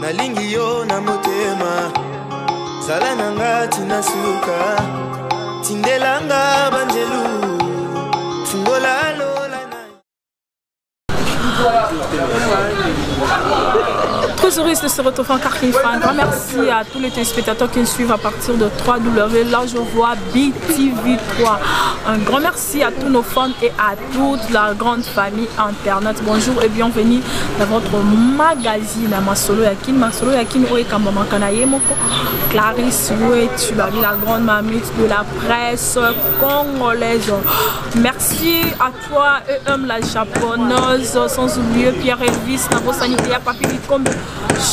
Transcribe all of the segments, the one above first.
nalingi yo na motema zala nanga tinasuka tindelanga banjelu fungola lola Très heureuse de se retrouver encore une fois. Un grand merci à tous les téléspectateurs qui nous suivent à partir de 3W. Là, je vois BTV3. Un grand merci à tous nos fans et à toute la grande famille internet. Bonjour et bienvenue dans votre magazine Masolo Yakin. Masolo Yakin, Clarisse Oué, la grande mamite de la presse congolaise. Merci à toi, la japonaise, sans oublier Pierre Elvis, Navo Sanitaire, Papi comme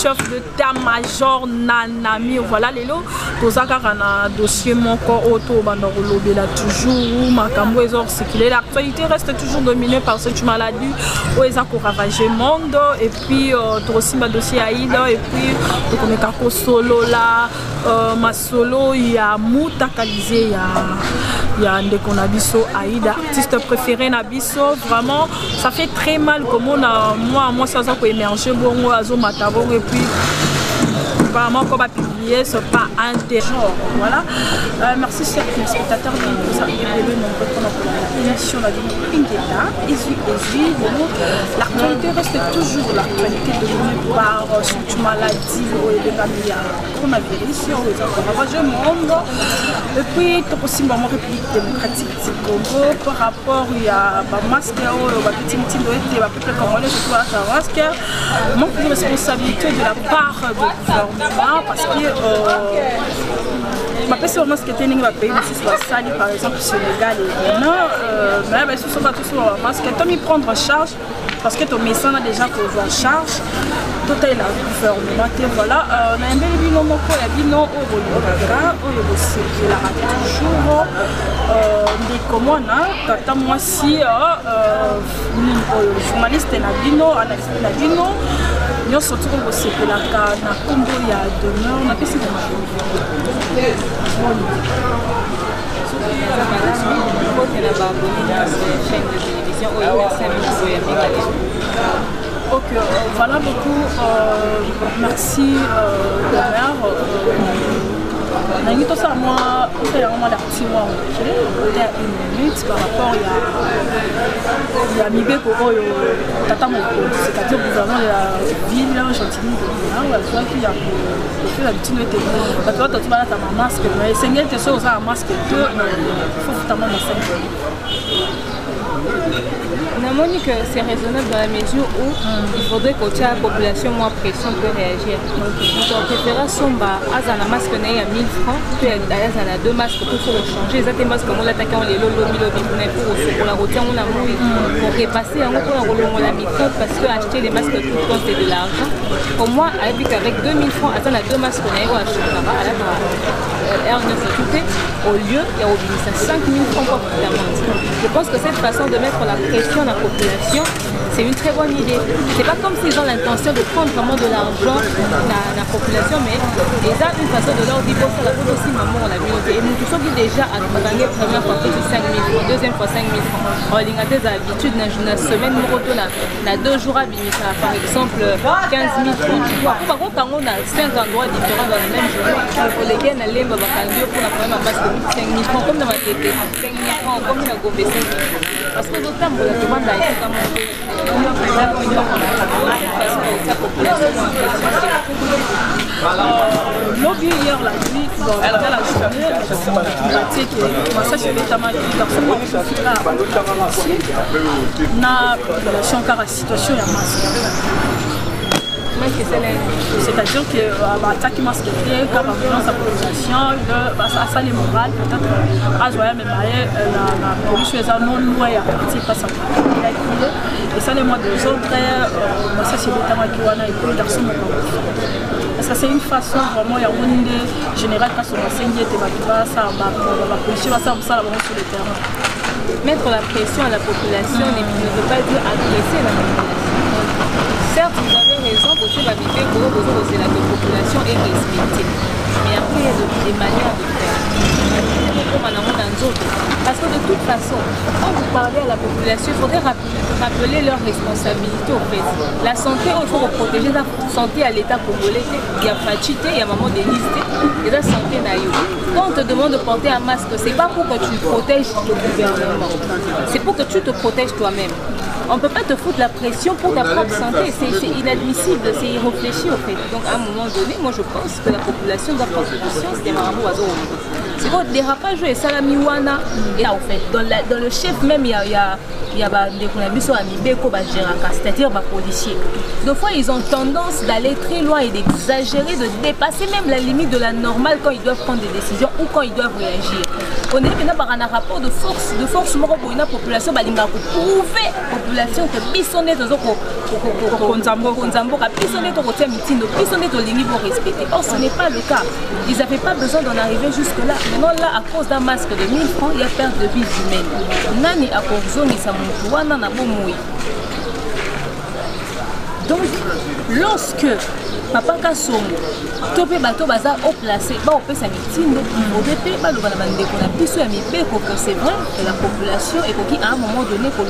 chef de d'état-major Nanami. Voilà les lots. Un dossier mon corps auto là toujours Makambo l'actualité reste toujours dominée par cette maladie où ils ont ravagé le monde et puis aussi ma dossier Aïda et puis comme Kako solo là ma solo il y a Moutakalisé il y a Ndeko Nabiso Aïda artiste préféré Nabiso vraiment ça fait très mal comme on a moi ça a émergé bon Azo Matabo et puis vraiment qu'on va publier ce pas un des genres voilà merci chers téléspectateurs de nous arriver le émission la l'actualité reste toujours l'actualité devenue par cette maladie et le coronavirus ravage le monde et puis aussi la République démocratique du Congo par rapport il y a masque petit peuple congolais surtout à masque manque de responsabilité de la part du gouvernement parce que ma personne masque était n'importe pays par exemple Sénégal et non mais ce sont pas tous les masques tu prendre en charge parce que ton médecin a déjà posé en charge tout est là gouvernement voilà on a un bel bilan mon corps il y a bilan au Rwanda au c'est la toujours des communes quand moi si journaliste na bino analyste na bino nous surtout au c'est la na Congo il y a demeure on a fait ok, voilà beaucoup. Merci de mère. Tout ça, moi, vraiment l'artiste, moi, il y a une minute par rapport il y a Mibé Koro, Tata Moko, c'est-à-dire le gouvernement de la ville, Chantilly, il y a l'habitude de la période où tu as ta masque, mais c'est une question où un masque, il faut totalement le faire. Monique, c'est raisonnable dans la mesure où il faudrait que la population moins pression peut réagir. Donc on préfère somba à masque à 1000 francs, puis à 2 masques pour changer. Les masques comme on l'attaque en les lobby pour la route, on a mouillé pour repasser en pour la micro parce que acheter les masques tout le temps c'est de l'argent. Au moins avec 2000 francs, attendre à 2 masques on a acheté là-bas à la au lieu il y a 5000 francs pour l'amende. Je pense que cette façon de mettre la pression dans la population, c'est une très bonne idée. C'est pas comme s'ils ont l'intention de prendre vraiment de l'argent dans la population, mais ils ont une façon de leur dire bon, ça la faute aussi maman on l'a vu. Et nous tous sommes déjà à gagner première fois 5 000 francs, deuxième fois 5 000 francs. On a des habitudes dans une semaine, nous retournons à 2 jours à Bimika, par exemple 15 000 francs. Par contre, on a 5 endroits différents dans la même journée. Pour les gars, on a les pour la première base de 5 000 francs, comme dans ma tête, 5 000 francs, comme dans la Gobé 5 000 francs. Parce que d'autant pour la demande à être comme lobby hier la nuit, dans la journée, ça c'est notamment na population car la situation est masse. C'est-à-dire que l'attaque masquée, car la violence à la population, ça les morales, peut-être à joyer même la police non loin à partir pas ça. Et ça les mois de autres, ça c'est notamment qui wana et puis garçon. Parce que c'est une façon vraiment il y a une générale quand on enseigne et ça la police va ça sur le terrain. Mettre la pression à la population ne veut pas dire agresser la population. Certes, vous avez raison, vous c'est la population est respectée. Mais après, il y a des manières de faire. Parce que de toute façon, quand vous parlez à la population, il faudrait rappeler leurs responsabilités au fait. La santé, il faut protéger la santé à l'état congolais. Il y a Fachité, il y a Maman Denise, il y a la santé naïve. Quand on te demande de porter un masque, c'est pas pour que tu protèges le gouvernement, c'est pour que tu te protèges toi-même. On ne peut pas te foutre la pression pour ta propre santé, c'est inadmissible, c'est irréfléchi au fait. Donc à un moment donné, moi je pense que la population doit prendre conscience des marabouts à zéro. C'est quoi le dérapage et salamiwana. Et là, en fait, dans le chef même, il y a des c'est-à-dire des policiers. Des fois, ils ont tendance d'aller très loin et d'exagérer, de dépasser même la limite de la normale quand ils doivent prendre des décisions ou quand ils doivent réagir. On est maintenant par un rapport de force pour une population, pour prouver la population que pisonnet respecter. Or, ce n'est pas le cas. Ils n'avaient pas besoin d'en arriver jusque-là. Maintenant, là, à cause d'un masque de 1000 francs, il y a perte de vies humaines. Nani a donc, lorsque Papa Kasongo, Topé Bato Baza au placé, au sa mitine, au départ, c'est vrai que la population est qui à un moment donné pour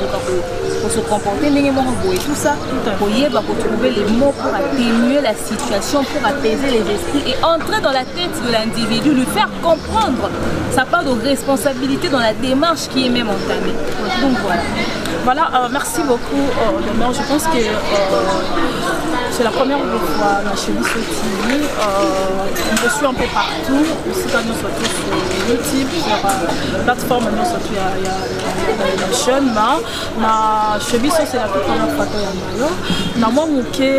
se comporter, et tout ça, pour trouver les mots pour atténuer la situation, pour apaiser les esprits et entrer dans la tête de l'individu, lui faire comprendre sa part de responsabilité dans la démarche qui est même entamée. Donc voilà. Voilà, merci beaucoup. Je pense que c'est la première fois que je suis sur TV. Je suis un peu partout. Aussi, quand nous sommes sur YouTube, sur la plateforme, nous sommes sur la chaîne. Ma cheville, c'est la première fois que je suis là. Moi, je suis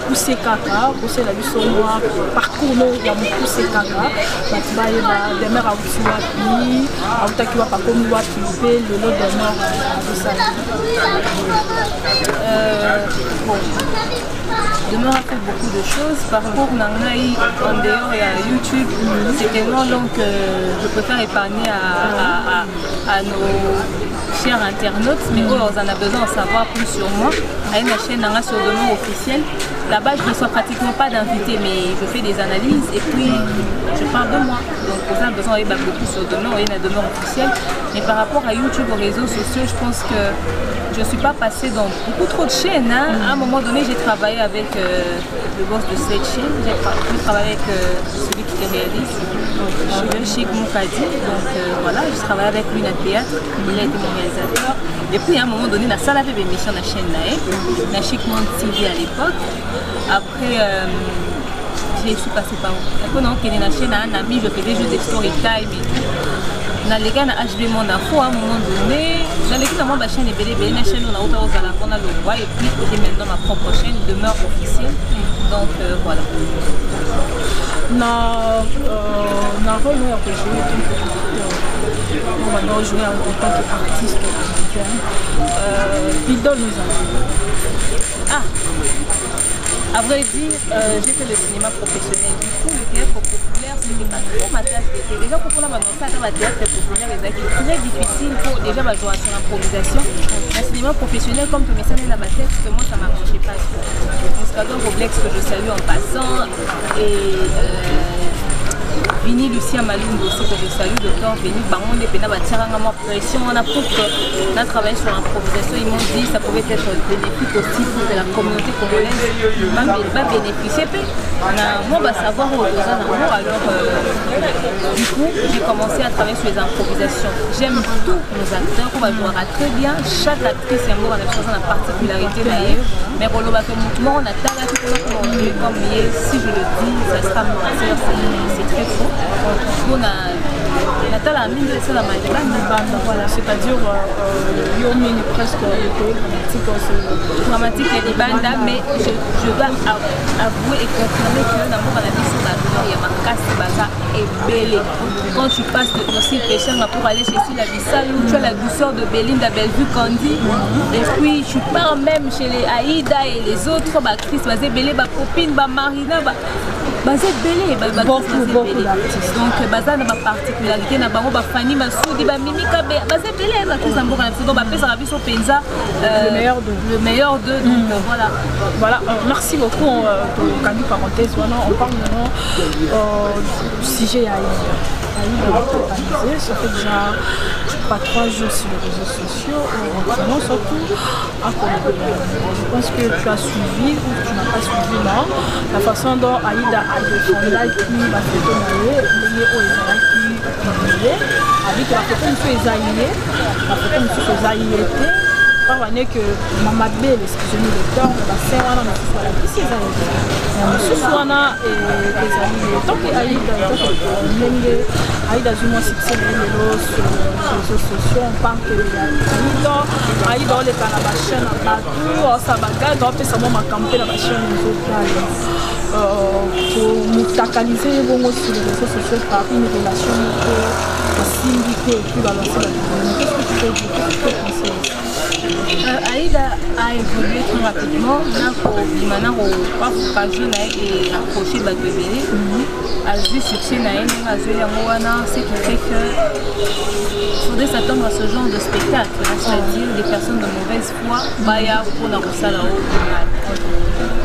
poussé caca. Poussé la vie sur moi. Parcours, il y a poussé caca. Je suis des mères à Outuapi. À Outuapi, pas comme moi, qui fait le lot de mort. Bon, Demain a fait beaucoup de choses. Parcours Nangaï en dehors et à YouTube, c'est tellement long que je préfère épargner à nos chers internautes, mais eux, on en a besoin de savoir plus sur moi. Avec ma chaîne Nanga sur Demain officiel, là-bas je ne reçois pratiquement pas d'invités, mais je fais des analyses et puis je parle de moi. Donc pour ça, on a besoin de beaucoup sur Demain, on a Demain officiel. Mais par rapport à YouTube, aux réseaux sociaux, je pense que je ne suis pas passée dans beaucoup trop de chaînes. Hein. À un moment donné, j'ai travaillé avec le boss de cette chaîne, j'ai travaillé avec celui qui réalise, Chic Moukadi. Donc voilà, je travaille avec lui dans le théâtre, il a été mon réalisateur. Et puis à un moment donné, la salle avait une émission dans la chaîne la Chic Monde TV à l'époque. Après, je suis passée par où? Après, non, qui est dans la chaîne, un ami, je faisais juste des story time et tout. Dans les gars, HB Monde Info, à un moment donné, dans les gars, ma chaîne est belle, la chaîne, on a autant aux alentours, on a le roi, et puis j'ai maintenant ma propre chaîne, Demeure officielle. Donc voilà. Na rôle où j'ai joué maintenant jouer en tant qu'artiste Bidol nous a. Ah, à vrai dire, j'ai fait le cinéma professionnel. Du coup, le théâtre populaire, c'était pas trop ma tasse d'été. Les gens pour la maintenant, ça, dans le théâtre populaire, c'est très difficile pour déjà jouer sur l'improvisation. Le cinéma professionnel, comme tout ça, dans ma tête, moi, ça ne marchait pas. Muscador Roblex, que je salue en passant, et Vini Lucien Malungo aussi, que je salue, docteur Vini Bangon de Pena Batiranga, ma pression, on a prouvé qu'on a travaillé sur l'improvisation. Ils m'ont dit que ça pouvait être bénéfique aussi pour la communauté congolaise. Va bénéficier. Moi, je vais savoir où on a. Alors, du coup, j'ai commencé à travailler sur les improvisations. J'aime tous nos acteurs, on va jouer très bien. Chaque actrice a une particularité d'ailleurs. Mais pour le mouvement, on a talent comme si je le dis, ça sera mentir, c'est très faux. On a la mine de ça, voilà, c'est-à-dire Yomi presque dramatique et libanda, mais je dois avouer et confirmer que dans mon avis sur la douleur, il y a ma casse baza et belé. Quand tu passes de aussi pécheur pour aller chez Sila Bissal, où tu as la douceur de Belinda Bellevue Candy, et puis tu pars même chez les Aïda et les autres, Chris Bazé Belé, Copine, Marina, baza belé beaucoup d'artistes. donc baza na ba particularité na bango ba fani masudi ba mimika baza belé artistes en mboka na biso donc ba pesa biso penza le meilleur d'eux donc voilà merci beaucoup pour Candy parenthèse on parle maintenant du sujet Aïda organisé, ça fait déjà pas 3 jours sur les réseaux sociaux, non surtout à je pense que tu as suivi ou tu n'as pas suivi non, la façon dont Aïda a défendu la photo avec la photo parvenait que Mama Belle, excusez-nous le terme, la scène wana mosusu ala bisi eza ya mosusu wana ezali tant que ndenge Aïda azwi mwa succès na ye lelo sur les réseaux sociaux on parle que Aïda oleka na bachaîne na bato osa bagage opesa mwa makambo mpe na bachaîne ezotala komutakalize ye bongo sur les réseaux sociaux par une relation moko asimbi te epuis balancer la vidéo. Qu'est-ce que tu peux dire? Qu'est-ce que tu peux penser? Aïda a évolué très rapidement. Maintenant, on a accroché Batobélé. A vu succès ce qui fait que il faudrait s'attendre à ce genre de spectacle, c'est-à-dire des personnes de mauvaise foi, pour la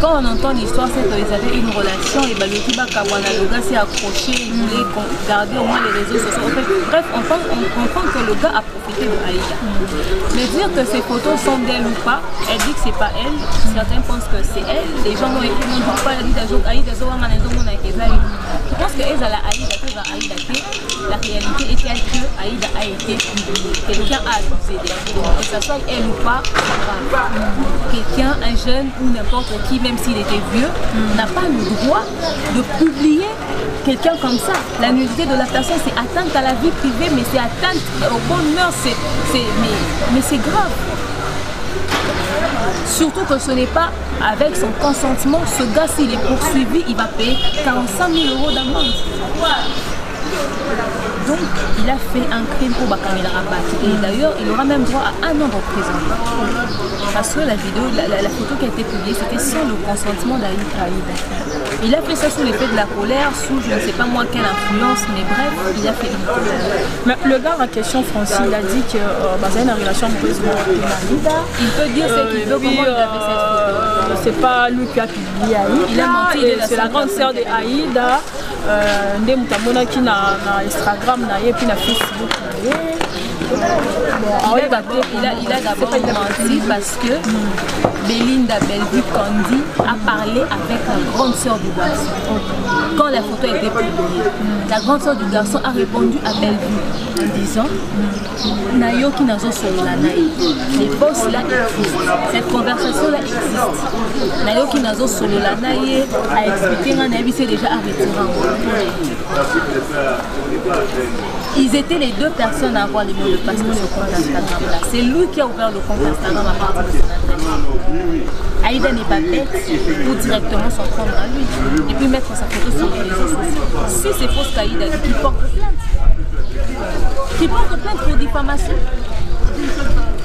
quand on entend l'histoire, c'est qu'ils avaient une relation et le gars s'est accroché, il voulait garder au moins les réseaux sociaux. En fait, bref, on comprend que le gars a profité de Aïda. Mais dire que ces photos sont d'elle ou pas, elle dit que c'est pas elle, certains pensent que c'est elle, les gens n'ont écrit non pas Aïda, je pense que la réalité est telle que Aïda a été publiée. Quelqu'un a accusé d'elle. Que ce soit elle ou pas, quelqu'un, un jeune ou n'importe qui, même s'il était vieux, n'a pas le droit de publier quelqu'un comme ça. La nudité de la personne, c'est atteinte à la vie privée, mais c'est atteinte au bonheur, mais c'est grave. Surtout que ce n'est pas avec son consentement. Ce gars, s'il est poursuivi, il va payer 45 000 € d'amende. Donc, il a fait un crime pour Bakamela Rabat. Et d'ailleurs, il aura même droit à 1 an de prison. Parce que la vidéo, la photo qui a été publiée, c'était sans le consentement d'Aïda. Il a fait ça sous l'effet de la colère, sous je ne sais pas moi quelle influence, mais bref, il a fait une colère. Mais le gars en question, Francis, il a dit que il a une relation amoureuse avec Aïda. Il peut dire ce qu'il veut, comment il a fait cette photo. C'est pas lui qui a publié Aïda. Il a menti, c'est la grande sœur de Aïda. Nde mutamona qui na Instagram na ye puis na Facebook na ye. Il a d'abord menti parce que Belinda Bellevue Candy a parlé avec la grande sœur du garçon. Quand la photo a été publiée, la grande sœur du garçon a répondu à Bellevue en disant Nayo qui n'a pas les boss là existent. Cette conversation là existe. Nayo qui n'a pas a expliqué que c'est déjà arrêté. Ils étaient les 2 personnes à avoir les mots de passe sur ce compte Instagram là. C'est lui qui a ouvert le compte Instagram à partir de son adresse. Aïda n'est pas bête pour directement s'en prendre à lui et puis mettre sa photo sur les réseaux sociaux. Si c'est fausse qu'Aïda qui porte plainte, pour diffamation,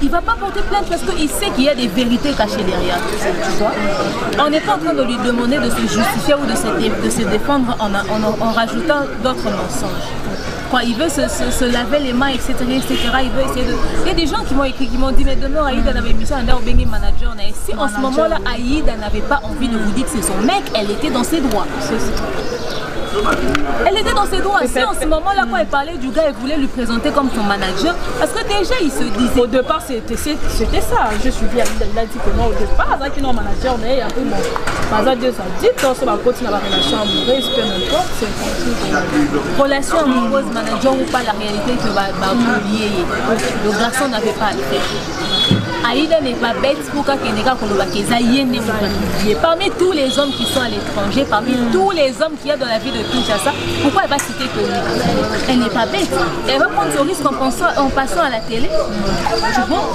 il ne va pas porter plainte parce qu'il sait qu'il y a des vérités cachées derrière tout ça, tu vois. On n'est pas en train de lui demander de se justifier ou de se défendre en rajoutant d'autres mensonges. Il veut se laver les mains, etc. Il veut essayer de... Il y a des gens qui m'ont écrit, qui m'ont dit mais demain Aïda n'avait mis ça en Bengi manager. Si en ce moment-là Aïda n'avait pas envie de vous dire que c'est son mec, elle était dans ses droits. Elle était dans ses droits. Si en ce moment-là, quand elle parlait du gars, elle voulait lui présenter comme son manager, parce que déjà il se disait. Au départ, c'était ça. Je suis bien, il a dit que non, au départ, il y a un manager, mais il y a un peu mon. Par exemple, ça dit, sur la côte, il y a la relation amoureuse, peu importe, c'est relation amoureuse, manager ou pas, la réalité que le garçon n'avait pas à le faire. Aïda n'est pas bête pour qu'elle n'ait pas parmi tous les hommes qui sont à l'étranger, parmi tous les hommes qu'il y a dans la vie de Kinshasa, pourquoi elle va citer que lui? Elle n'est pas bête. Elle va prendre ce risque en passant à la télé. Tu vois?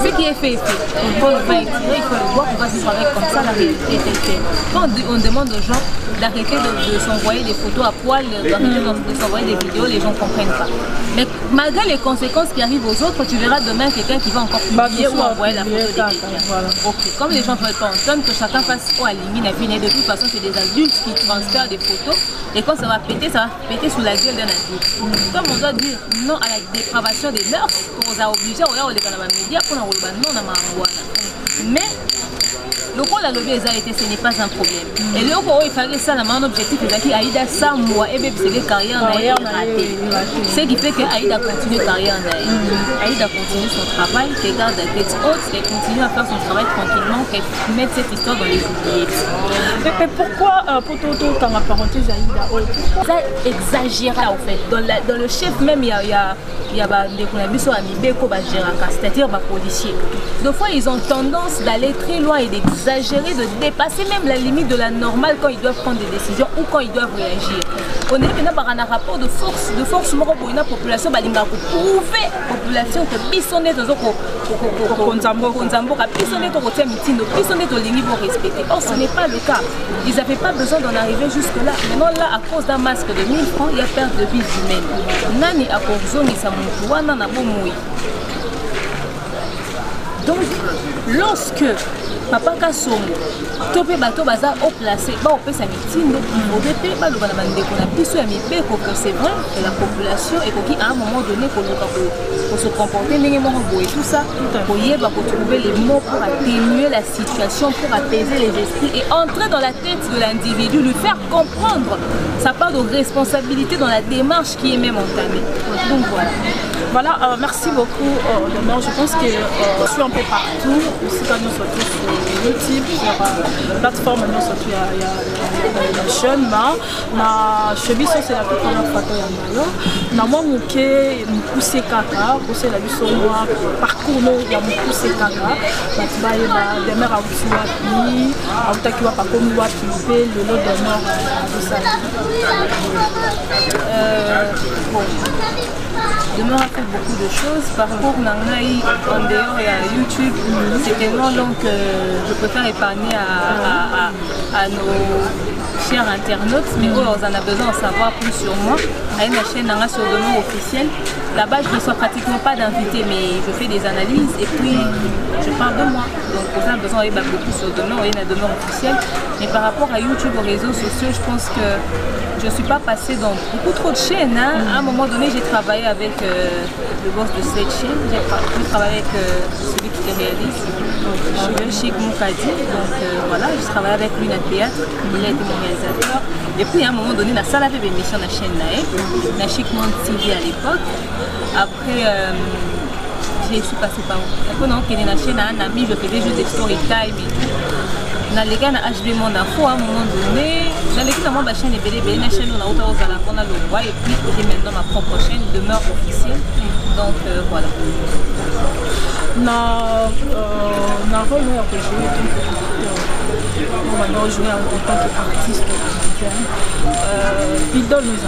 Ce qui est fait est fait. On va étirer, il faut le voir, on va vivre avec comme ça, la réalité est faite. Quand on demande aux gens d'arrêter de s'envoyer des photos à poil, d'arrêter de s'envoyer des vidéos, les gens ne comprennent pas. Mais malgré les conséquences qui arrivent aux autres, tu verras demain quelqu'un qui va encore publier ou envoyer la photo de quelqu'un. Voilà. Ok, comme les gens veulent pas entendre, que chacun fasse quoi à limite, de toute façon, c'est des adultes qui transfèrent des photos. Et quand ça va péter sous la gueule d'un adulte. Comme on doit dire non à la dépravation des mœurs, on nous a obligés à regarder les médias pour nous dire non à ma. Mais le rôle à l'objet des arrêtés, ce n'est pas un problème. Et le rôle, il fallait ça, mon objectif est qu'Aïda, ça, moi, et bien, c'est des carrières ratées. Ce qui fait qu'Aïda continue carrière Aïda continue son travail, qu'elle garde la tête haute, qu'elle continue à faire son travail tranquillement, qu'elle mette cette histoire dans les oubliettes. Mais pourquoi, pour Toto, dans la parenthèse, Aïda haute? Ça exagéré en fait. Dans le chef même, il y a des c'est-à-dire des policiers. Des fois, ils ont tendance d'aller très loin et d'exagérer, de dépasser même la limite de la normale quand ils doivent prendre des décisions ou quand ils doivent réagir. On est maintenant un rapport de force pour une population, pour prouver la population que personne n'est respecter. Or, ce n'est pas le cas. Ils n'avaient pas besoin d'en arriver jusque-là. Maintenant, là, à cause d'un masque de 1000 francs, il y a perte de vies humaines. Nani a donc, lorsque Papa Kassongo, Topé Bato Baza au placé, au sa meeting, au BP, c'est vrai que la population est à un moment donné pour se comporter, et tout ça, pour trouver les mots pour atténuer la situation, pour apaiser les esprits et entrer dans la tête de l'individu, lui faire comprendre sa part de responsabilité dans la démarche qui est même entamée. Donc voilà. Voilà, merci beaucoup. Je pense que je suis un peu partout. Aussi, quand nous sommes sur YouTube, sur la plateforme, nous sommes il y a des jeunes, ma cheville, c'est la première fois que je na moi muke mukuse kaka c'est la biso moi parcours no ya mukuse kaka batibaye ba demeure à Utuapi autaki wa pakomi wa pipe le lot de mort de ça. Bon, Demeure a fait beaucoup de choses. Parcours Nangaï en dehors et à YouTube, c'est tellement long que je préfère épargner à nos chers internautes, mais eux, on en a besoin de savoir plus sur moi. Avec ma chaîne Nanga sur Demeure officielle, là-bas je ne reçois pratiquement pas d'invités, mais je fais des analyses et puis je parle de moi. Donc pour ça, on a besoin d'aller beaucoup sur Demeure et la Demeure officielle. Mais par rapport à YouTube, aux réseaux sociaux, je pense que je ne suis pas passée dans beaucoup trop de chaînes. Hein. À un moment donné, j'ai travaillé avec le boss de cette chaîne. J'ai travaillé avec celui qui réalise, Chic Moukadi. Donc voilà, je travaillé avec lui dans le théâtre. Il a été mon réalisateur. Et puis à un moment donné, la salle avait une émission dans la chaîne la Chic Monde TV à l'époque. Après, je suis passée par où? Après, non, qui est dans la chaîne, un ami, je faisais juste des story time et tout. Dans les gars, na HB Monde Info, à un moment donné, dans les gars, ma chaîne est belle, la chaîne on a autant aux alentours, on a le roi, et puis j'ai maintenant ma propre chaîne, Demeure officielle. Donc voilà. Na rôle que je joue maintenant jouer en tant qu'artiste Idole nous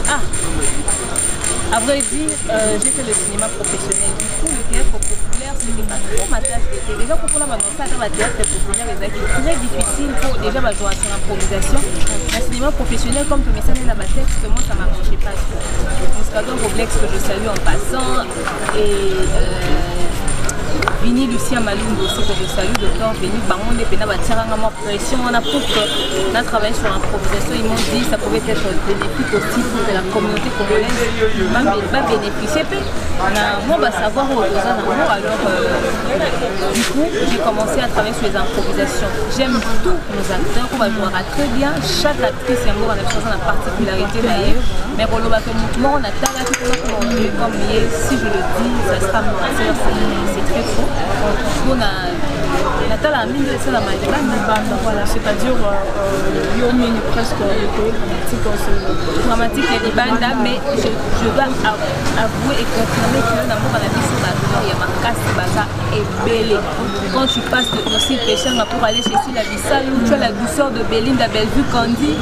a. À vrai dire, j'ai fait le cinéma professionnel. Du coup, le théâtre populaire, ce n'était pas trop ma tasse d'été. Les gens pour la ça dans le théâtre populaire, c'est très difficile pour déjà jouer sur l'improvisation. Le cinéma professionnel, comme tu me sais, dans ma tête, moi, ça ne marchait pas. Muscador Roblex, que je salue en passant, et Vini Lucien Malungo aussi, que je salue, docteur Vini Bangon de Pena Batiranga, ma pression, on a prouvé qu'on a travaillé sur l'improvisation. Ils m'ont dit que ça pouvait être bénéfique aussi pour la communauté congolaise. Va bénéficier. Moi, je vais savoir où on alors du coup, j'ai commencé à travailler sur les improvisations. J'aime tous nos acteurs, on va jouer très bien. Chaque actrice a une particularité naïve. Mais pour le mouvement, on a talent comme si je le dis, ça sera mentir, c'est très faux. On a la mine de ça, voilà, c'est-à-dire Yomi presque dramatique et libanda, mais je dois avouer et confirmer que dans mon avis sur la douleur, il y a ma casse baza et belé. Quand tu passes de aussi pêcheur pour aller chez Sila Bissal, où tu as la douceur de Belinda Bellevue Candy,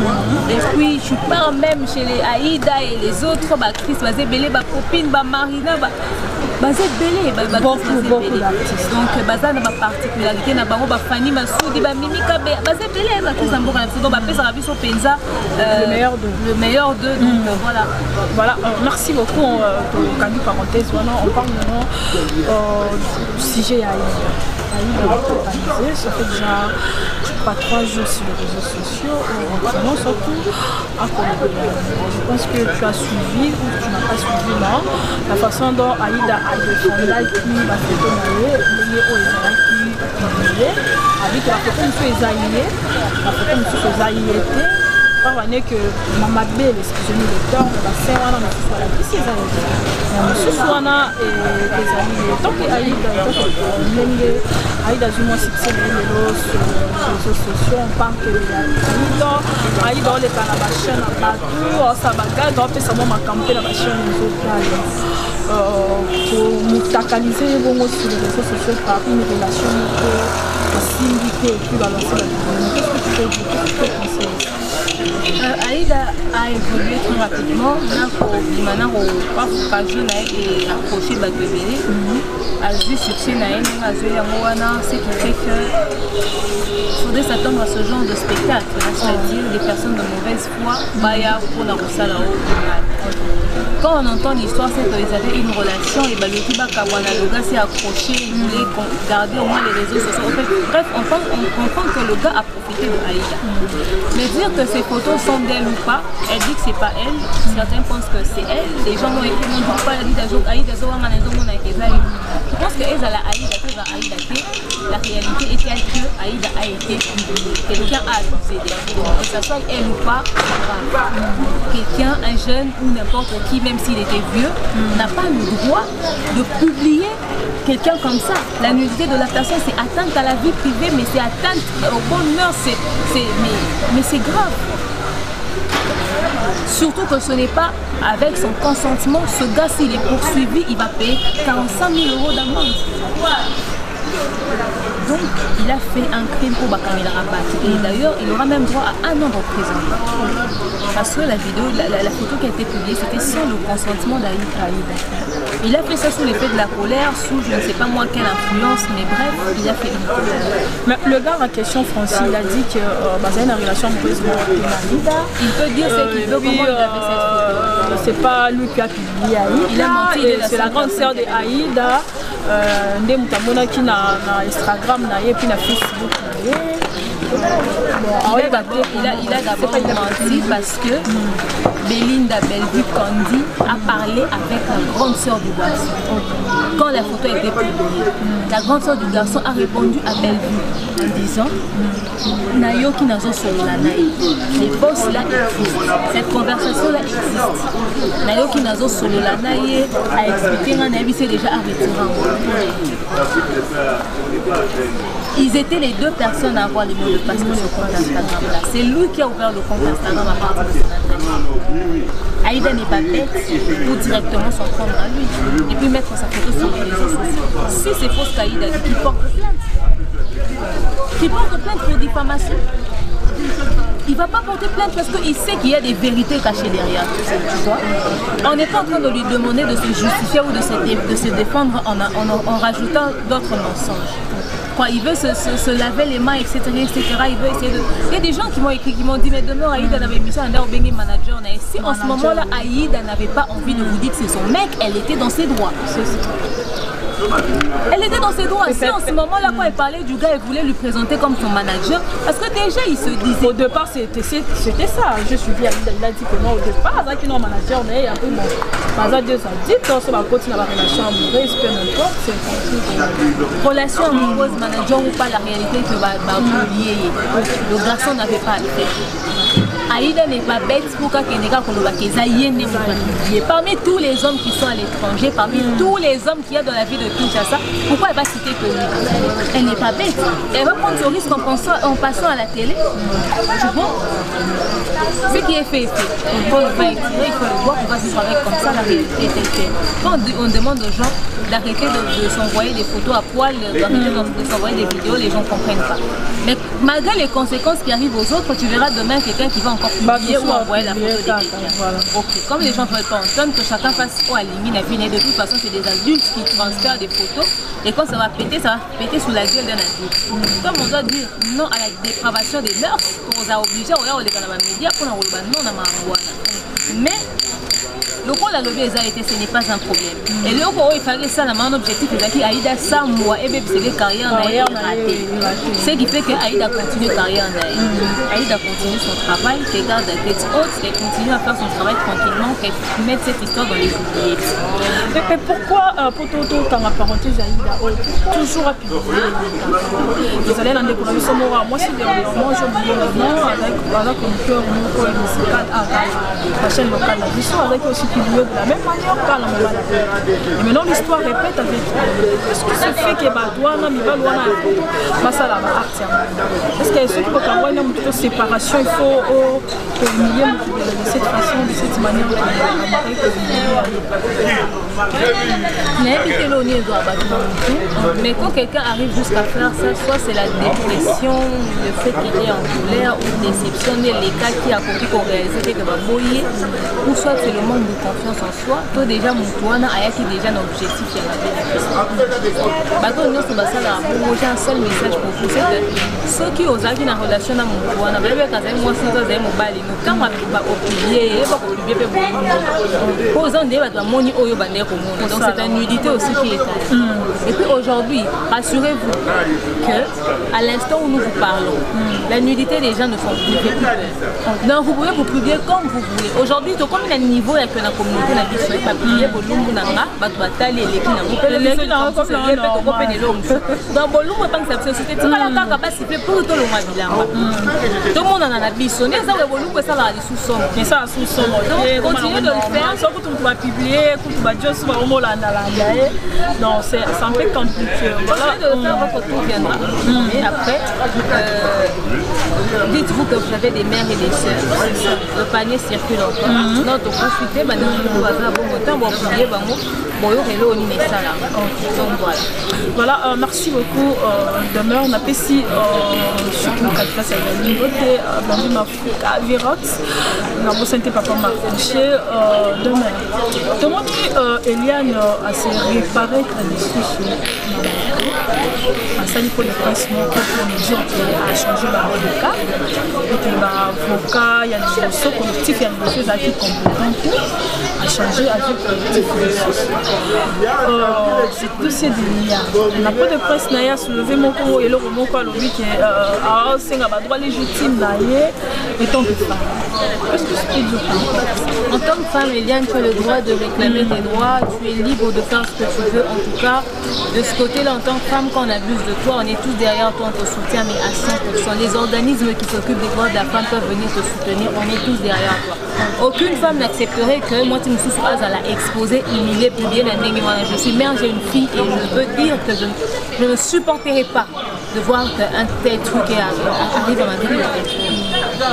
et puis tu pars même chez les Aïda et les autres, Chris Bazé Belé, Copine, Marina, baza belé beaucoup d'artistes. donc baza na ba particularité na bango ba Fanny Masudi ba Mimi Kabe baza belé ba kisa mboka na biso ba pesa biso penza le meilleur d'eux donc voilà merci beaucoup pour Candy parenthèse on parle maintenant sujet à organisé, ça fait déjà pas 3 jours sur les réseaux sociaux, non surtout à je pense que tu as suivi ou tu n'as pas suivi non, la façon dont Aïda a défendu la photo naïe, avec la photo parvenait que Mama Belle, excusez-moi le temps, la scène, on a la ici, on a des amis, tant que Aïda a du moins succès sur les réseaux sociaux, on parle que Aïda on est à la chaîne partout, ça bagarre, on fait seulement ma campagne dans la chaîne les autres pour nous tacaliser sur les réseaux sociaux par une relation syndiquée et puis balancer la vidéo. Qu'est-ce que tu peux dire? Qu'est-ce que tu peux penser? Aïda a évolué très rapidement. Maintenant, on a accroché Batebele. A vu succès ce qui fait que faudrait s'attendre à ce genre de spectacle, c'est-à-dire des personnes de mauvaise foi, pour la quand on entend l'histoire, c'est qu'ils avaient une relation et le gars s'est accroché, il voulait garder au moins les réseaux sociaux. En fait, bref, on comprend que le gars a profité de Aïda. Mais dire que ces photos sont d'elle ou pas, elle dit que c'est pas elle, certains pensent que c'est elle, les gens n'ont écrit, non pas Aïda, je pense que la réalité est telle que Aïda a été publiée. Quelqu'un a accusé d'elle. Que ce soit elle ou pas, quelqu'un, un jeune ou n'importe qui, même s'il était vieux, n'a pas le droit de publier quelqu'un comme ça. La nudité de la personne, c'est atteinte à la vie privée, mais c'est atteinte au bonheur, mais c'est grave. Surtout que ce n'est pas avec son consentement. Ce gars, s'il est poursuivi, il va payer 45 000 € d'amende. Donc, il a fait un crime pour Bakamila Rabat. Et d'ailleurs, il aura même droit à 1 an de prison. Parce que la vidéo, la photo qui a été publiée, c'était sans le consentement d'Aïda. Il a fait ça sous l'effet de la colère, sous je ne sais pas moi quelle influence, mais bref, il a fait une colère. Mais le gars en question, Francis, il a dit que il a une relation amoureuse avec Aïda. Il peut dire ce qu'il veut, comment il a fait cette photo. C'est pas lui qui a publié Aïda. Il a menti, c'est la grande sœur de Aïda. Qui na Instagram et puis na Facebook. Il a d'abord menti parce que Belinda Bellevue Candy a parlé avec la grande sœur du garçon. Quand la photo a été publiée, la grande sœur du garçon a répondu à Bellevue en disant Nayoki nazo solola naï. Les boss là existent. Cette conversation là existe. Nayoki nazo solola naï a expliqué un ami c'est déjà arrêté. Ils étaient les 2 personnes à avoir les mots de passe sur ce compte Instagram là. C'est lui qui a ouvert le compte Instagram à partir de son adresse. Aïda n'est pas bête pour directement s'en prendre à lui et puis mettre sa photo sur les réseaux sociaux. Si c'est faux ce qu'Aïda dit, qu'il porte plainte. Qu'il porte plainte pour diffamation. Il ne va pas porter plainte parce qu'il sait qu'il y a des vérités cachées derrière tout ça, tu vois. On n'est pas en train de lui demander de se justifier ou de se défendre en rajoutant d'autres mensonges. Il veut se laver les mains, etc. Il veut essayer de... Il y a des gens qui m'ont écrit, qui m'ont dit mais demain Aïda n'avait mis ça en Bengi manager. Si en ce moment-là Aïda n'avait pas envie de vous dire que c'est son mec, elle était dans ses droits. Elle était dans ses droits. Si en ce moment-là, quand elle parlait du gars, elle voulait lui présenter comme son manager, parce que déjà il se disait. Au départ, c'était ça. Je suis dit, il a dit que non, au départ, il y a un manager, mais il y a un peu mon. Par exemple, ça dit, on va continuer la relation amoureuse, peu importe, c'est relation amoureuse, manager ou pas, la réalité que le garçon n'avait pas à le faire. Aïda n'est pas bête pour qu'elle parmi tous les hommes qui sont à l'étranger, parmi tous les hommes qu'il y a dans la vie de Kinshasa, pourquoi elle va citer que lui? Elle n'est pas bête. Elle va prendre ce risque en passant à la télé. Tu vois? Ce qui est fait est fait. Quand on va étirer, il faut le voir, on va vivre avec comme ça, la réalité est telle. Quand on demande aux gens, d'arrêter de s'envoyer des photos à poil, d'arrêter de s'envoyer des vidéos, les gens ne comprennent pas. Mais malgré les conséquences qui arrivent aux autres, tu verras demain quelqu'un qui va encore publier ou envoyer la photo de quelqu'un. Voilà. Okay. Comme les gens ne veulent pas entendre, que chacun fasse quoi à limite, de toute façon c'est des adultes qui transfèrent des photos et quand ça va péter sous la gueule d'un adulte. Comme on doit dire non à la dépravation des mœurs, on nous a obligés à regarder les médias pour nous dire non à ma. Mais le rôle à l'objet a été, ce n'est pas un problème. Et le rôle, il fallait ça, mon objectif est qu'Aïda, 100 mois, et bien c'est des carrières ratées. Ce qui fait qu'Aïda continue carrière Aïda continue son travail, qu'elle garde la tête haute, qu'elle continue à faire son travail tranquillement, qu'elle mette cette histoire dans les oubliettes. Mais pourquoi, pour tout dans la parenthèse, Aïda, toujours à publier vous allez dans des commissions morales. Moi, c'est des moments, je me dis avec un cœur, la chaîne locale, avec aussi publié de la même manière qu'à la même manière. Et maintenant l'histoire répète avec qu'est-ce qui se fait que Badouana, Mibalouana, est-ce qu'il y a ceux qui peuvent avoir une séparation, il faut humilier de cette façon, de cette manière mais quand quelqu'un arrive jusqu'à faire ça, soit c'est la dépression, le fait qu'il est en colère ou déceptionné, les cas qui a compris qu'on réalisait que ou soit c'est le manque de confiance en soi. Toi déjà mon toit a qui déjà un objectif qui a j'ai un seul message pour vous, c'est que ceux qui osent qui en relation à mon toit moi si vous avez mon bali quand on va publier posant des moni oyo bandé comme donc c'est une nudité aussi qui est là. Et puis aujourd'hui rassurez-vous que à l'instant où nous vous parlons la nudité des gens ne font plus peur. Donc vous pouvez vous publier comme vous voulez. Aujourd'hui comme il y a un niveau avec la communauté la vie pas publier bolumbu nanga bato batali eleki na ngopeleki na ngopeleki na ngopeleki donc bolumbu pas que ça c'était tout la kaka pas siffler pour tout le mois bilamba tout le monde en a biso ne ça bolumbu ça la sous son mais ça sous son donc continuez de le faire sauf que tu vas publier que tu vas juste voir au la non c'est un peu compliqué voilà de faire votre tour viendra et après dites-vous que vous avez des mères et des sœurs le panier circule encore non tu profitez maintenant vous avez bon temps pour publier voilà, merci beaucoup. Demeure, on a fait si surtout quand place à la liberté, dans ma fouca, Virox, on a beau sentir papa m'a couché. Demeure. Comment Eliane a se réparé à l'issue à Salipo de Passement pour nous dire qu'elle a changé l'avocat et que l'avocat, il y a des choses collectives, il y a des choses qui complément a changé avec collectif. C'est tous ces délires. On n'a pas de presse n'a soulevé mon coup et le roman quoi le qui est à droit légitime et tant que femme. Qu'est-ce que c'est dur? En tant que femme, Eliane, tu as le droit de réclamer tes droits, tu es libre de faire ce que tu veux. En tout cas, de ce côté-là, en tant que femme, quand on abuse de toi, on est tous derrière toi, on te soutient, mais à 100%. Les organismes qui s'occupent des droits de la femme peuvent venir te soutenir, on est tous derrière toi. Aucune femme n'accepterait que moi, tu me souscris à la exposer, humilier, publier la nègre. Je suis mère, j'ai une fille et je peux dire que je ne supporterai pas de voir qu'un tel truc arrive à ma vie.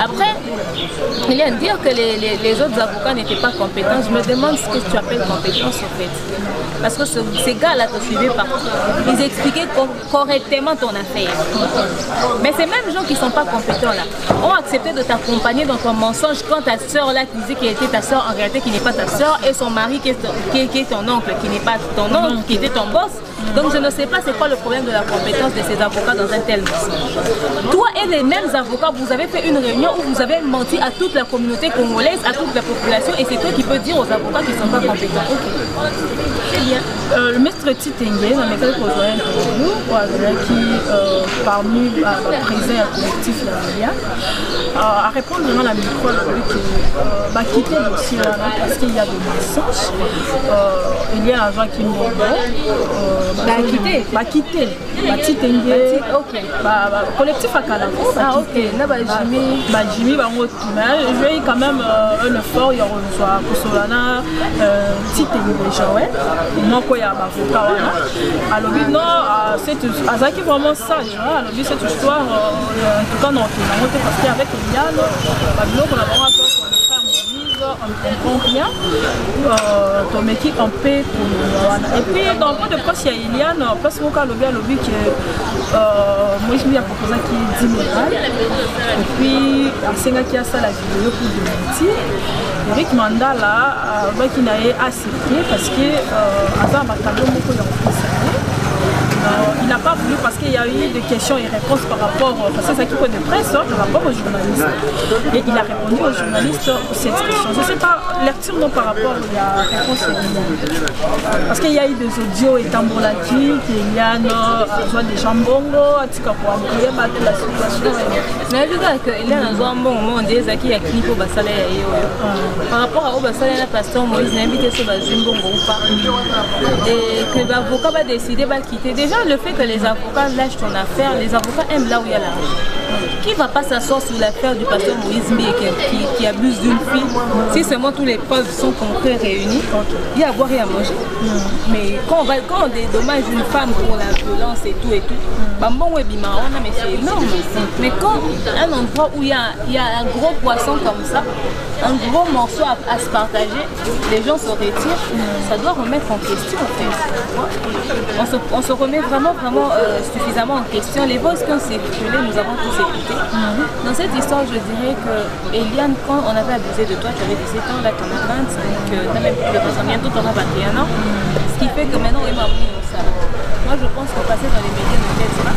Après, il y a à dire que les autres avocats n'étaient pas compétents. Je me demande ce que tu appelles compétence en fait. Parce que ces gars-là te suivaient partout. Ils expliquaient correctement ton affaire. Mais ces mêmes gens qui ne sont pas compétents là ont accepté de t'accompagner dans ton mensonge quand ta soeur là qui disait qu'elle était ta soeur en réalité qui n'est pas ta soeur et son mari qui est ton oncle qui n'est pas ton oncle qui était ton boss. Donc je ne sais pas c'est quoi le problème de la compétence de ces avocats dans un tel mensonge. Toi et les mêmes avocats, vous avez fait une réunion où vous avez menti à toute la communauté congolaise, à toute la population et c'est toi qui peux dire aux avocats qui ne sont pas compétents. Ok. C'est bien. Le maître Titengé, dans mes quelques oreilles pour nous, qui parmi les présidents et collectifs a répondu à la micro qui quitter le dossier parce qu'il y a des mensonges. Il y a un agent qui quitter Titengé, collectif à Kalako. Ah ok, là Jimmy je vais quand même un effort, il y aura Kosolana, Titengé, Joël. Non, il y a avocat. Alors, non, c'est vraiment sage. Alors, cette histoire, en tout cas, non, parce qu'avec Eliane, on a vraiment fait qu'on est frère Moïse, on comprend bien. Ton équipe en paix pour. Et puis dans le point de presse, il y a Eliane, parce qu'on a lobby que moi je lui ai proposé qu'il dit et puis Senga qui a ça la vidéo pour démentir. Eric Mandala qui n'a accepté parce que il n'a pas voulu parce qu'il y a eu des questions et réponses par rapport parce que c'est équipe de presse par rapport aux journalistes et il a répondu aux journalistes cette question. Je ne sais pas, lecture non par rapport à la réponse parce qu'il y a eu des audios et tambourlaki qu'il y a des jambongo à Tikapo la situation. Mais je veux qu'il y a un moment où il y a qui a clip au Bassalé par rapport au Bassalé, la pasteur Moïse n'a invité sur le Zimbongo ou pas et que l'avocat va décider de quitter. Déjà le fait que les avocats lâchent ton affaire, les avocats aiment là où il y a l'argent. Qui ne va pas s'asseoir sur l'affaire du pasteur Moïse Mbé qui abuse d'une fille? Si seulement tous les preuves sont concrètes réunies, il y a à boire et à manger. Mais quand on dédommage une femme pour la violence et tout, mais c'est énorme. Mais quand un endroit où il y a un gros poisson comme ça, un gros morceau à se partager, les gens se retirent, ça doit remettre en question en fait. On se remet vraiment suffisamment en question. Les voix qui ont circulé, nous avons tous écouté. Dans cette histoire, je dirais que Eliane, quand on avait abusé de toi, tu avais 17 ans, là tu en as 20, donc tu n'as même plus de raison, bientôt tu en as 21 ans. Ce qui fait que maintenant, on m'a mis ça. Moi, je pense qu'on passait dans les médias, ne t'aide pas.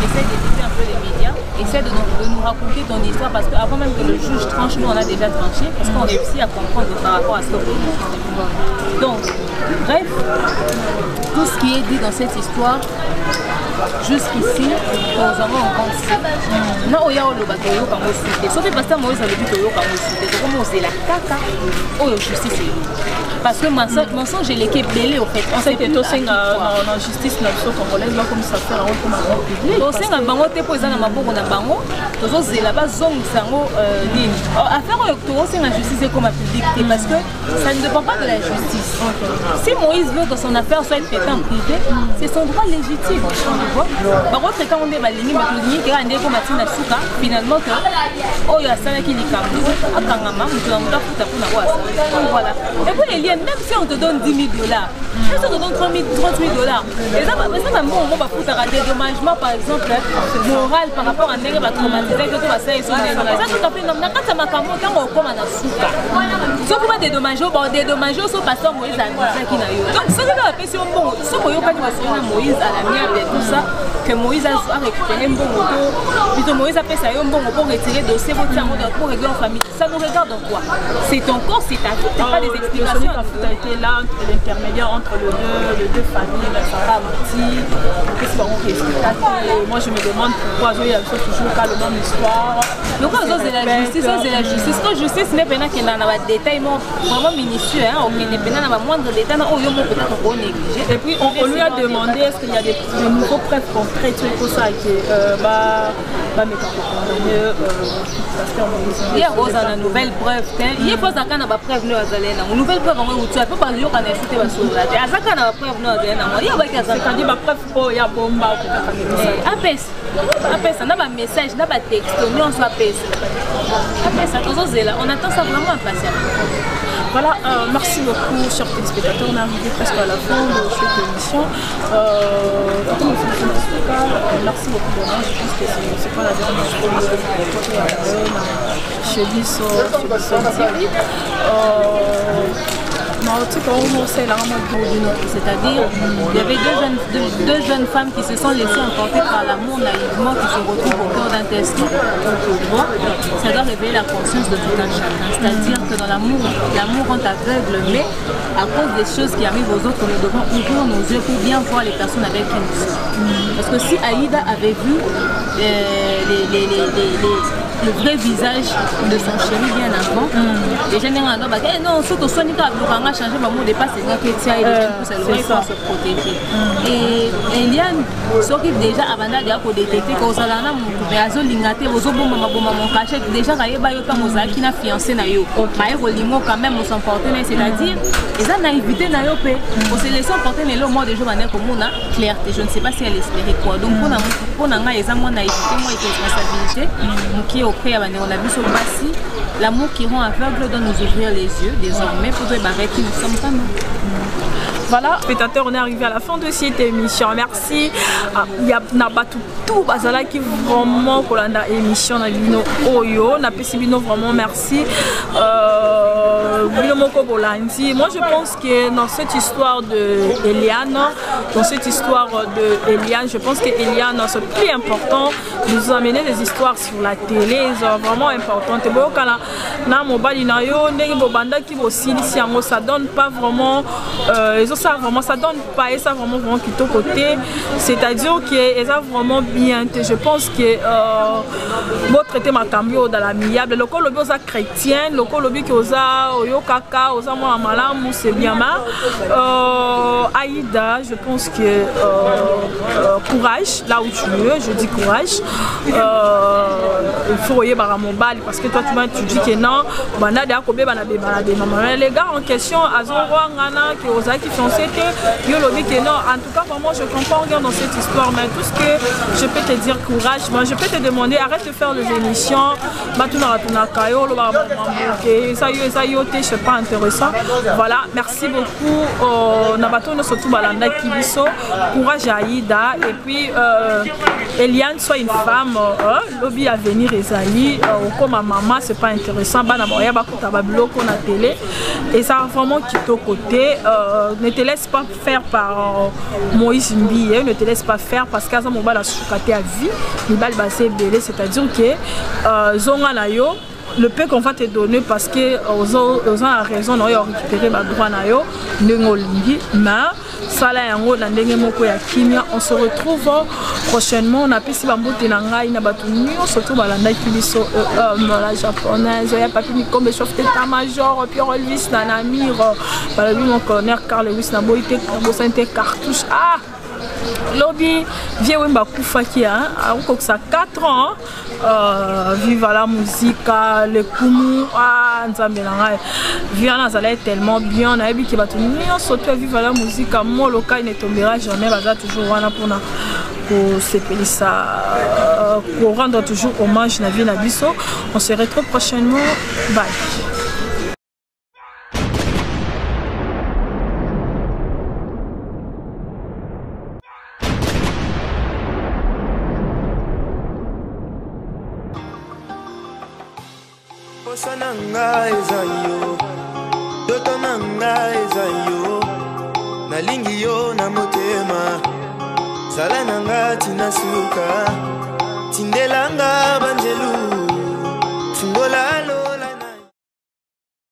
Essaye d'éviter un peu les médias, essaie de nous raconter ton histoire parce qu'avant même que le juge tranche, nous on a déjà tranché parce qu'on réussit à comprendre par rapport à ce que vous dites. Donc, bref, tout ce qui est dit dans cette histoire, jusqu'ici, aux hommes on pense non, il y a le bateau comme aussi. Sauf que pasteur Moïse a le but de l'eau comme aussi. C'est comme c'est la caca. Oh, justice. Parce que mensonge, il est belé au fait. On sait que tout c'est en justice congolaise, comme ça fait un rôle comme un public. Tout c'est un bango, t'es posé dans ma peau, on a bango. Tout ça, c'est là-bas, zone, sango, ligne. Affaire au tout c'est la justice comme un public. Parce que ça ne dépend pas de la justice. Si Moïse veut que son affaire soit traitée en privé, c'est son droit légitime. Par contre, quand on est baligné, mais le ligne qui a un défaut matin à Souka, finalement, oh, il y a ça qui est comme à Kangama, tu as un peu de donc voilà. Et puis les liens, même si on te donne 10 000 $, même si on te donne 30 000 $, et ça va un dédommagement, par exemple, moral par rapport à un nègre traumatisé que tu vas faire. Et ça, tout à fait, non, quand tu as ma caméra, tu as comme un Souka. Ce qui va dédommager, au pasteur Moïse à donc, ce qui va appeler, c'est bon, ce Moïse à la mienne et tout ça, que Moïse a récupéré un bon moto, plutôt Moïse a fait ça un bon moto pour retirer le dossier pour régler en famille. Ça nous regarde en quoi? C'est ton corps, c'est ta vie, c'est pas des explications. Tu as été là, l'intermédiaire entre les deux familles, ça va aboutir. Moi je me demande pourquoi il y a toujours pas le même histoire. Donc c'est la justice, c'est la justice. Quand justice n'est pas qu'il y a des détails vraiment minutieux, on n'est pas dans le moindre détail, on peut-être qu'on néglige. Et puis on lui a demandé est-ce qu'il y a des nouveaux preuves concrètes pour ça il y a une nouvelle preuve. Il y a pas de preuve une nouvelle preuve où tu peux pas dire qu'on a insulté la sauve. Il y a preuve il y a preuve il y a bombe ça n'a pas message, n'a pas texte, on soit on attend ça vraiment impatiemment. Voilà, merci beaucoup chers téléspectateurs, on est arrivé presque à la fin de cette émission. Merci beaucoup de moi, je pense que c'est pas la dernière fois chez lui c'est-à-dire, il y avait deux jeunes femmes qui se sont laissées emporter par l'amour naïvement, qui se retrouvent au cœur d'un test. Ça doit réveiller la conscience de tout un chacun. C'est-à-dire que dans l'amour rend aveugle, mais à cause des choses qui arrivent aux autres, nous devons ouvrir nos yeux pour bien voir les personnes avec qui nous sommes. Parce que si Aïda avait vu le vrai visage de son chéri bien avant, les gens disent non, surtout Sonika a changé mon mot de passe, c'est ça que tu as il faut se protéger. Et Eliane s'occupe déjà avant de détecter que vous allez mais à Zolingate, vous avez mon cachet déjà qui n'a fiancé na yo. Quand même s'emporter, c'est-à-dire ils ont naïveté na yo pe. On se laisse emporter les mois de jour comme on a clarté. Je ne sais pas si elle espérait quoi. Donc pour naïveté, moi responsabilité qui auprès de Banderonabus au Bassi. L'amour qui rend aveugle doit nous ouvrir les yeux désormais pour dire qui nous sommes pas mal. Voilà, spectateurs, on est arrivé à la fin de cette émission. Merci. Il y a tout bazala qui vraiment pour la émission na bino oyo na pesi bino vraiment merci. Moi je pense que dans cette histoire de Eliane, je pense que Eliane c'est plus important de nous amener des histoires sur la télé, c'est vraiment important. Et bon quand na mobile na yo ndenge bobanda ki bosilisi yango ça donne pas vraiment ça donne pas et ça vraiment qui côté, c'est-à-dire que ça vraiment bien. Je pense que votre traité ma cambio dans l'amiable le col lobby aux chrétiens le col lobby qui aux yo kaka aux moi malamu c'est bien Aïda je pense que courage là où tu es je dis courage il faut y avoir mon bal parce que toi tu dis que non les gars en question qui aux qui font yo lobby que non en tout cas vraiment je comprends rien dans cette histoire mais tout ce que je peux te dire courage moi je peux te demander arrête de faire des émissions c'est pas intéressant voilà merci beaucoup Nabato surtout Balanda Kibiso courage Aïda et puis Eliane soit une femme lobby à venir Ezali comme ma maman c'est pas intéressant banaboya bakuta babilo qu'on a télé et ça vraiment quitte au côté ne te laisse pas faire par Moïse Mbiye ne te laisse pas faire parce qu'à ce moment là soukaté à vie Nibal Bassé Belé c'est-à-dire que zonga na yo le peu qu'on va te donner parce que aux a raison on a récupéré ma droit na yo ndengolindi mais sala yango na ndenge moko ya kimia on se retrouve prochainement on a pesi bambote na ngai na batu surtout balanda kibiso la japonaise ya papi comme chef d'état-major Pierre Elvis na Namir balabi mon colonel Carl Lewis na boité bosante cartouche lobby vieux wemba kufaki encore ça 4 ans vive la musique le kumu nzambe na ngai viana ça allait tellement bien on a vu que batu surtout vive la musique mon local ne tombera jamais baza toujours wana pour s'épeler ça pour rendre toujours hommage na vie na biso on se retrouve prochainement bye. Nanga ezayo Doto nanga ezayo Nalingi yo na motema Sala nanga tinasuka Tindelanga